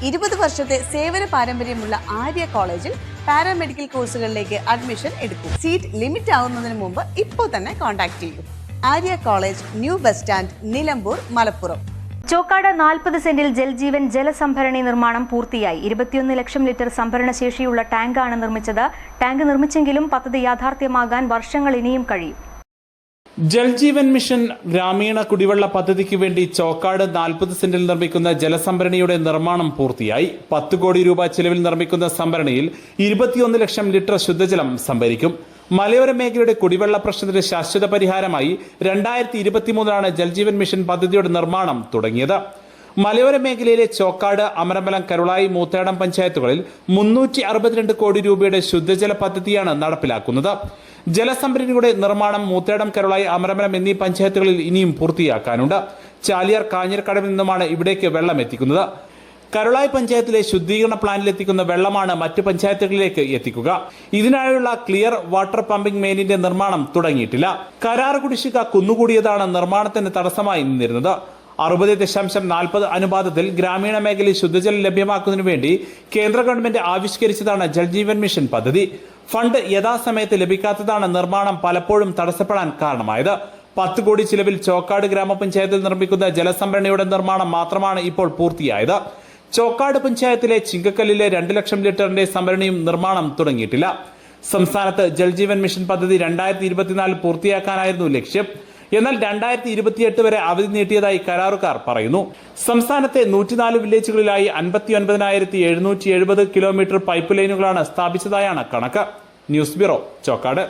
20 വർഷത്തെ സേവന പാരമ്പര്യമുള്ള ആര്യ കോളേജിൽ പാരാമെഡിക്കൽ കോഴ്സുകളിലേക്ക് അഡ്മിഷൻ എടുക്കൂ. സീറ്റ് ലിമിറ്റ് ആവുന്നതിന് മുമ്പ് ഇപ്പോൾ തന്നെ കോൺടാക്ട് ചെയ്യൂ. Arya college, new bus stand, Nilambur, Malappuram. Chokkad 40 സെന്റിൽ ജൽജീവൻ ജലസംഭരണി നിർമ്മാണം പൂർത്തിയായി. 21 ലക്ഷം ലിറ്റർ സംഭരണ ശേഷിയുള്ള ടാങ്കാണ് നിർമ്മിച്ചത്. ടാങ്ക് നിർമ്മിച്ചെങ്കിലും പദ്ധതി യാഥാർത്ഥ്യമാകാൻ വർഷങ്ങൾ ഇനിയും കഴിയും. ജൽജീവൻ മിഷൻ ഗ്രാമീണ കുടിവെള്ള പദ്ധതിക്ക് വേണ്ടി ചോക്കാട് 40 സെന്റിൽ നിർമ്മിക്കുന്ന ജലസംഭരണിയുടെ നിർമ്മാണം പൂർത്തിയായി. 10 കോടി രൂപ ചെലവിൽ നിർമ്മിക്കുന്ന സംഭരണിയിൽ 21 ലക്ഷം ലിറ്റർ ശുദ്ധജലം സംഭരിക്കും. മലയോര മേഖലയുടെ കുടിവെള്ള പ്രശ്നത്തിന് ശാശ്വത പരിഹാരമായി 2023 ജൽജീവൻ മിഷൻ പദ്ധതിയുടെ നിർമ്മാണം തുടങ്ങിയത്. മലയോര മേഖലയിലെ ചോക്കാട്, അമരമ്പലം, കരുളായി, മൂത്തേടം പഞ്ചായത്തുകളിൽ 362 കോടി രൂപയുടെ ശുദ്ധജല പദ്ധതിയാണ് നടപ്പിലാക്കുന്നത്. ജലസംഭരണിയുടെ നിർമ്മാണം മൂത്തേടം, കരുളായി, അമരമ്പലം എന്നീ പഞ്ചായത്തുകളിൽ ഇനിയും പൂർത്തിയാക്കാനുണ്ട്. ചാലിയാർ, കാഞ്ഞിരക്കടവിൽ നിന്നുമാണ് ഇവിടേക്ക് വെള്ളം എത്തിക്കുന്നത്. കരുളായി പഞ്ചായത്തിലെ ശുദ്ധീകരണ പ്ലാന്റിലെത്തിക്കുന്ന വെള്ളമാണ് മറ്റ് പഞ്ചായത്തുകളിലേക്ക് എത്തിക്കുക. ഇതിനായുള്ള ക്ലിയർ വാട്ടർ പമ്പിംഗ് മെയിനിന്റെ നിർമ്മാണം തുടങ്ങിയിട്ടില്ല. കരാർ കുടിശ്ശിക കുന്നുകൂടിയതാണ് നിർമ്മാണത്തിന് തടസ്സമായി നിന്നിരുന്നത്. 60.40 അനുപാതത്തിൽ ഗ്രാമീണ മേഖലയിൽ ശുദ്ധജലം ലഭ്യമാക്കുന്നതിനു വേണ്ടി കേന്ദ്ര ഗവൺമെന്റ് ആവിഷ്കരിച്ചതാണ് ജൽജീവൻ മിഷൻ പദ്ധതി. ഫണ്ട് യഥാസമയത്ത് ലഭിക്കാത്തതാണ് നിർമ്മാണം പലപ്പോഴും തടസ്സപ്പെടാൻ കാരണമായത്. 10 കോടി ചിലവിൽ ചോക്കാട് ഗ്രാമപഞ്ചായത്തിൽ നിർമ്മിക്കുന്ന ജലസംഭരണിയുടെ നിർമ്മാണം മാത്രമാണ് ഇപ്പോൾ പൂർത്തിയായത്. ചോക്കാട് പഞ്ചായത്തിലെ ചിങ്കക്കല്ലിലെ 2 ലക്ഷം ലിറ്ററിന്റെ സംഭരണിയും നിർമ്മാണം തുടങ്ങിയിട്ടില്ല. സംസ്ഥാനത്ത് ജൽജീവൻ മിഷൻ പദ്ധതി 2024 പൂർത്തിയാക്കാനായിരുന്നു ലക്ഷ്യം. എന്നാൽ 2028 വരെ അവധി നീട്ടിയതായി കരാറുകാർ പറയുന്നു. സംസ്ഥാനത്തെ 104 വില്ലേജുകളിലായി 59,770 കിലോമീറ്റർ പൈപ്പ് ലൈനുകളാണ് സ്ഥാപിച്ചതായാണ് കണക്ക്. News bureau, Chokkad.